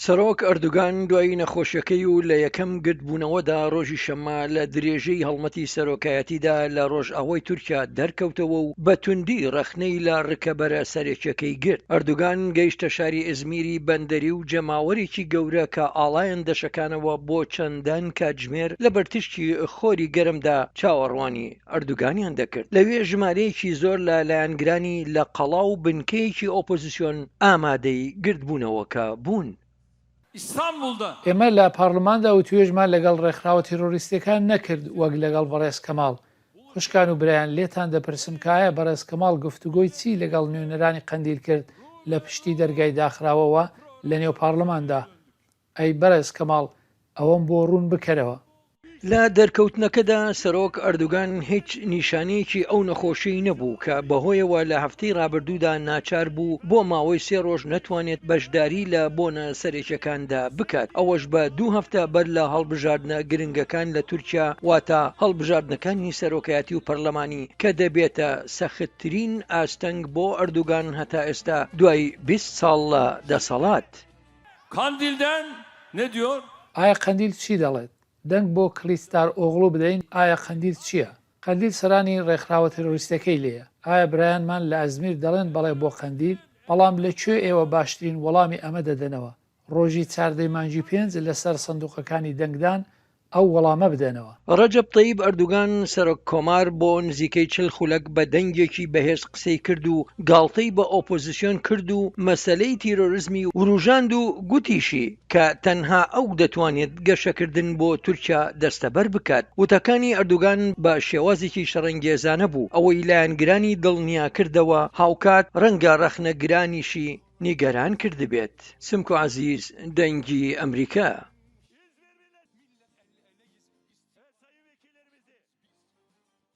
سەرۆک ئەردوگان دوای نەخۆشیەکەی و لە یەکەم گرتبوونەوەدا ڕۆژی شەممە لە درێژەی هەڵمەتی سەرۆکایەتیدا لە ڕۆژئاوای تورکیا دەرکەوتەوە و بە توندی ڕەخنەی لە ڕکەبەرە سەرەکیەکەی گرت. ئەردوگان گەیشتە شاری ئیزمیری بەندەری و جەماوەرێکی گەورە کە ئاڵایەن دەشەکانەوە بۆ چەندان کاتژمێر لە بەرتشتی خۆری گەرمدا چاوەڕوانی ئەردوگانیان دەکرد. لەوێ ژمارەیەکی زۆر لە لایەنگرانی لە قەڵاو بنکەیەکی ئۆپۆزیسیۆن ئامادەی گرتبوونەوەکە بوون. ئێمە لە پارلماندا و توێژمان لەگەڵ ڕێکخراوە تیرۆریستەکان نەکرد وەک لەگەڵ بەڕێز کەماڵ. خوشکان و برایان لێتان دەپرسم کایە بەڕێز کەماڵ گفتوگۆی چی لەگەڵ نوێنەرانی قەندیل کرد لە پشتی دەرگای داخراوەوە لە نێو پارلماندا؟ ئەی بەڕێز کەماڵ ئەوەم بۆ ڕوون بکەرەوە. لە دەرکەوتنەکەدا سەرۆک ئەردوگان هیچ نیشانەیەکی ئەو نەخۆشیی نەبوو کە بەهۆیەوە لە هەفتەی ڕابردوودا ناچار بوو بۆ ماوەی 3 ڕۆژ نەتوانێت بەشداری لە بۆنە سەرێکیەکاندا بکات. ئەوەش بە 2 هەفتە بەر لە هەڵبژاردنە گرنگەکان لە تورکیا، واتە هەڵبژاردنەکانی سەرۆکایەتی و پەرلەمانی کە دەبێتە سەختترین ئاستەنگ بۆ ئەردوگان هەتا ئێستا دوای 20 ساڵ لە دەسەڵات. Kandil'den ne diyor? ئایا قەندیل چی دەڵێت؟ دەنگ بۆ کلیستار ئۆغڵو بدەین. ئایا قەندیل چییە؟ قەندیل سەرانی ڕێکخراوە تیرۆریستەکەی لێیە. ئایا برایانمان لە ئەزمیر دەڵێن بەڵێ بۆ قەندیل؟ بەڵام لەکوێ ئێوە باشترین وەڵامی ئەمە دەدەنەوە؟ ڕۆژی 4 مانگی 5 لەسەر سندوقەکانی دەنگدان ئەو وەڵامە بدەنەوە. ڕەجەب تەیب ئەردوگان سەرۆک کۆمار بۆ نزیکەی 40 خولەک بە دەنگێکی بەهێز قسەی کرد و گاڵتەی بە ئۆپۆزیسیۆن کرد و مەسەلەی تیرۆریزمی وروژاند و گوتیشی کە تەنها ئەو دەتوانێت گەشەکردن بۆ تورکیا دەستەبەر بکات. وتەکانی ئەردوگان بە شێوازێکی شەڕەنگێزانە بوو، ئەوەی لایەنگرانی دڵنیا کردەوە هاوکات ڕەنگە ڕەخنەگرانیشی نیگەران کردبێت. سمک و عەزیز، دەنگی ئەمریکا.